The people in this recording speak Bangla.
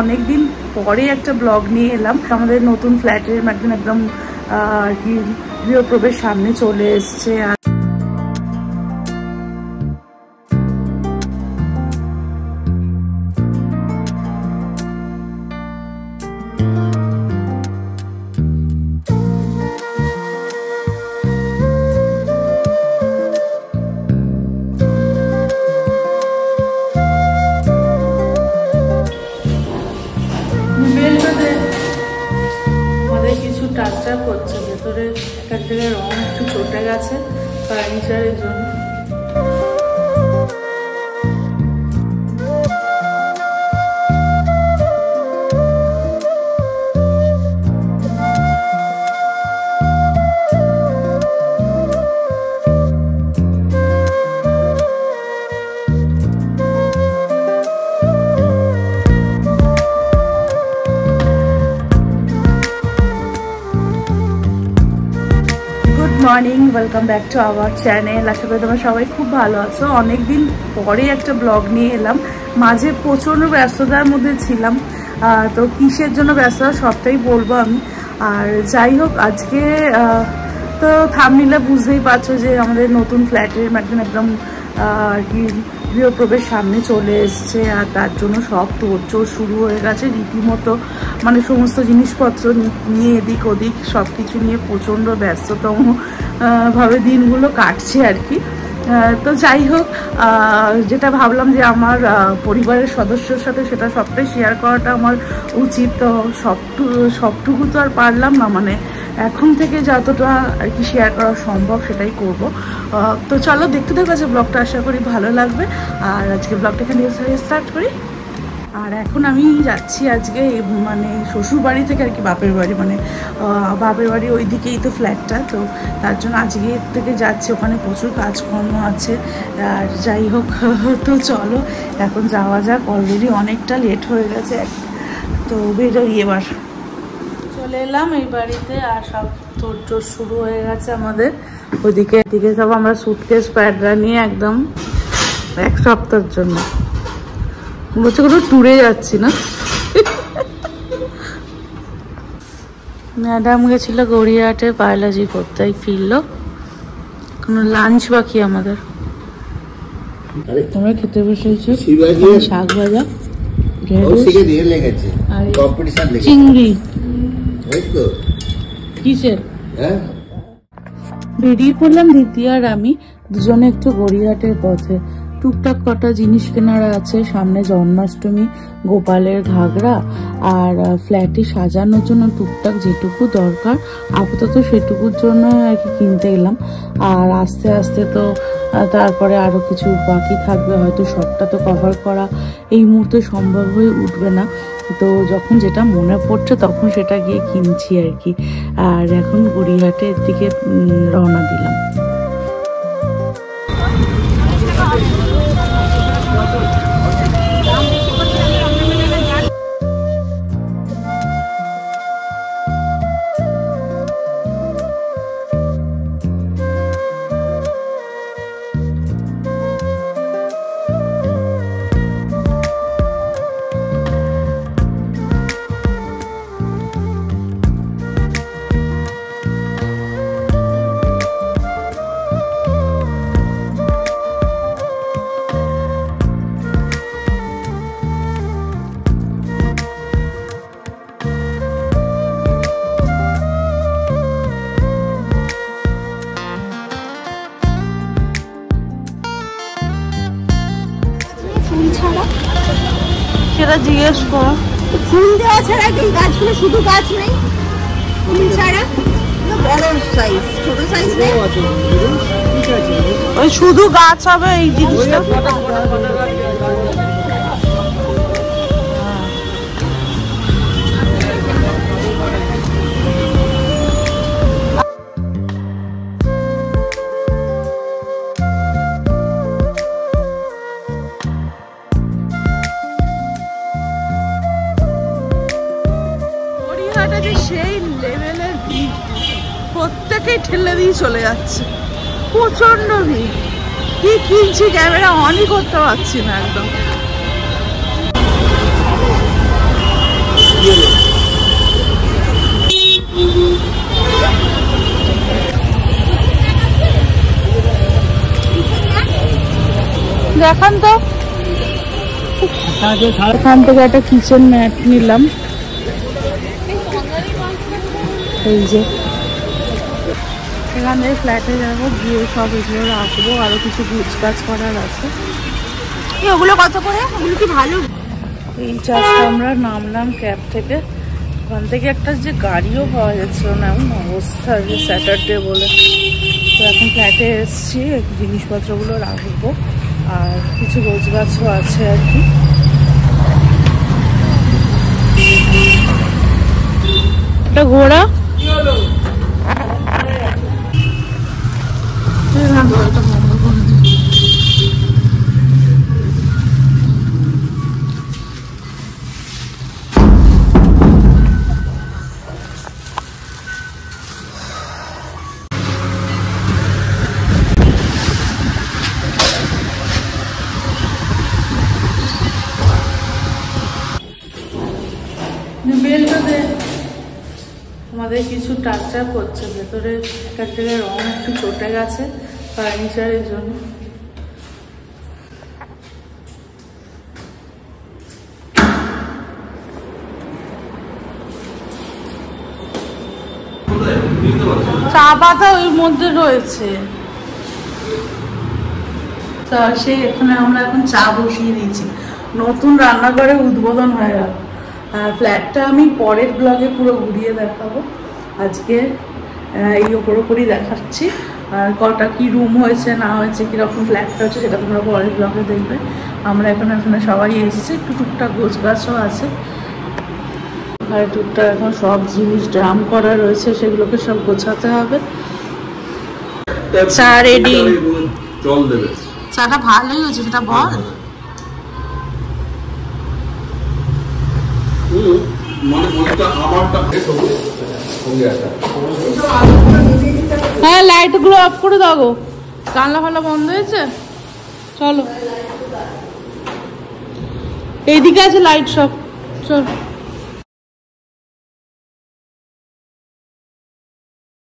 অনেকদিন পরে একটা ব্লগ নিয়ে এলাম। আমাদের নতুন ফ্ল্যাটের একদম গৃহপ্রবেশ সামনে চলে এসছে। কিছু টাচআপ হচ্ছে, ভেতরে এক জায়গায় রং একটু চটে গেছে ফার্নিচারের জন্য। Morning, welcome back to our channel. আশা করি তোমরা সবাই খুব ভালো আছো। অনেকদিন পরে একটা ব্লগ নিয়ে এলাম। মাঝে প্রচণ্ড ব্যস্ততার মধ্যে ছিলাম, তো কিসের জন্য ব্যস্ততা সবটাই বলবো আমি। আর যাই হোক, আজকে তো থাম্বনেইলে বুঝতেই পারছো যে আমাদের নতুন ফ্ল্যাটের একদম গৃহপ্রবেশ সামনে চলে এসছে। আর তার জন্য সব তোড়জোড় শুরু হয়ে গেছে রীতিমতো। সমস্ত জিনিসপত্র নিয়ে এদিক ওদিক সব কিছু নিয়ে প্রচণ্ড ব্যস্ততম ভাবে দিনগুলো কাটছে আর কি। তো যাই হোক, যেটা ভাবলাম যে আমার পরিবারের সদস্যর সাথে সেটা সবটাই শেয়ার করাটা আমার উচিত। তো সবটুকু তো আর পারলাম না, এখন থেকে যতটা আর কি শেয়ার করা সম্ভব সেটাই করব। তো চলো দেখতে থাকো যে ব্লগটা, আশা করি ভালো লাগবে। আর আজকে ব্লগটা এখানে স্টার্ট করি। আর এখন আমি যাচ্ছি আজকে শ্বশুর বাড়ি থেকে আর কি বাপের বাড়ি, বাপের বাড়ি ওই দিকেই তো ফ্ল্যাটটা, তো তার জন্য আজকে থেকে যাচ্ছি। ওখানে প্রচুর কাজকর্ম আছে। আর যাই হোক, তো চলো এখন যাওয়া যাক। অলরেডি অনেকটা লেট হয়ে গেছে, তো বেরোই এবার। চলে এলাম এই বাড়িতে, আর সব তোড়জোড় শুরু হয়ে গেছে আমাদের ওইদিকে। এদিকে সব আমরা সুটকেস প্যাডরা নিয়ে একদম এক সপ্তাহের জন্য বলছে কোনো ট্যুরে যাচ্ছি না। ম্যাডাম গেছিল গড়িয়াহাটে বায়োলজি করতে, ফিরলো। কোনো লাঞ্চ বাকি আমাদের। আমরা খেতে বসেছি শাক ভাজা, চিংড়ি। কিসের বেরিয়ে পড়লাম দিদি আর আমি দুজনে একটু গড়িয়াহাটের পথে। টুকটাক কটা জিনিস কেনার আছে, সামনে জন্মাষ্টমী, গোপালের ঘাগরা, আর ফ্ল্যাটে সাজানোর জন্য টুকটাক যেটুকু দরকার আপাতত সেটুকুর জন্য আর কি কিনতে এলাম। আর আস্তে আস্তে তো তারপরে আরো কিছু বাকি থাকবে, হয়তো সবটা তো কভার করা এই মুহূর্তে সম্ভব হয়ে উঠবে না। তো যখন যেটা মনে পড়ছে তখন সেটা গিয়ে কিনছি আর কি। আর এখন গড়িয়াহাটের দিকে রওনা দিলাম। সেটা জিজ্ঞেস করো। ফুল দেওয়া ছাড়া কি গাছগুলো শুধু গাছ নেই, ফুল ছাড়া বড় সাইজ ছোট সাইজ নেই, ওই শুধু গাছ হবে এই জিনিসটা। সেই লেভেলের ভিড়, প্রত্যেকেই ঠেলে দিয়ে চলে যাচ্ছে, প্রচন্ড ভিড়। কি কিনছি ক্যামেরা অনই করতে পারছি না একদম। দেখান তো, এখান থেকে একটা কিচেন ম্যাট নিলাম। এই যে এখান থেকে ফ্ল্যাটে যাবো, গিয়ে সব এগুলো রাখবো, আরো কিছু গুছগাছ করার আছে। ওগুলো কত করে? ওগুলো কি ভালো? এই জাস্ট আমরা নামলাম ক্যাব থেকে। ওখান থেকে একটা যে গাড়িও পাওয়া যাচ্ছিল না, এমন অবস্থা, যে স্যাটারডে বলে। তো এখন ফ্ল্যাটে এসছি, জিনিসপত্রগুলো রাখবো, আর কিছু গোছগাছও আছে আর কি। একটা ঘোড়া আমাদের কিছু টাচআপ হচ্ছে, ভেতরে একটা জায়গায় রং একটু চটে গেছে ফার্নিচারের জন্য। চা পাতা ওই মধ্যে রয়েছে। তা সে এখানে আমরা এখন চা বসিয়ে দিয়েছি, নতুন রান্নাঘরে উদ্বোধন হয়ে গেল। ফ্ল্যাটটা আমি পরের ব্লগে পুরো ঘুরিয়ে দেখাবো, আজকে এই ওপরই দেখাচ্ছি। আর কটা কি রুম হয়েছে না হয়েছে, কীরকম ফ্ল্যাটটা হচ্ছে, সেটা তোমরা পরের ব্লগে দেখবে। আমরা এখানে সবাই এসেছি, একটু টুকটাক গোছগাছও আছে, আর টুকটাক এখন সব জিনিস ড্রাম করা রয়েছে, সেগুলোকে সব গোছাতে হবে। চা রেডি। জল দেবে। চাটা ভালোই হয়েছে, সেটা বল। হ্যাঁ, লাইট গুলো অফ করে দাও গো, জানলা ফানলা বন্ধ হয়েছে। চলো, এইদিকে আছে লাইট সব, চল।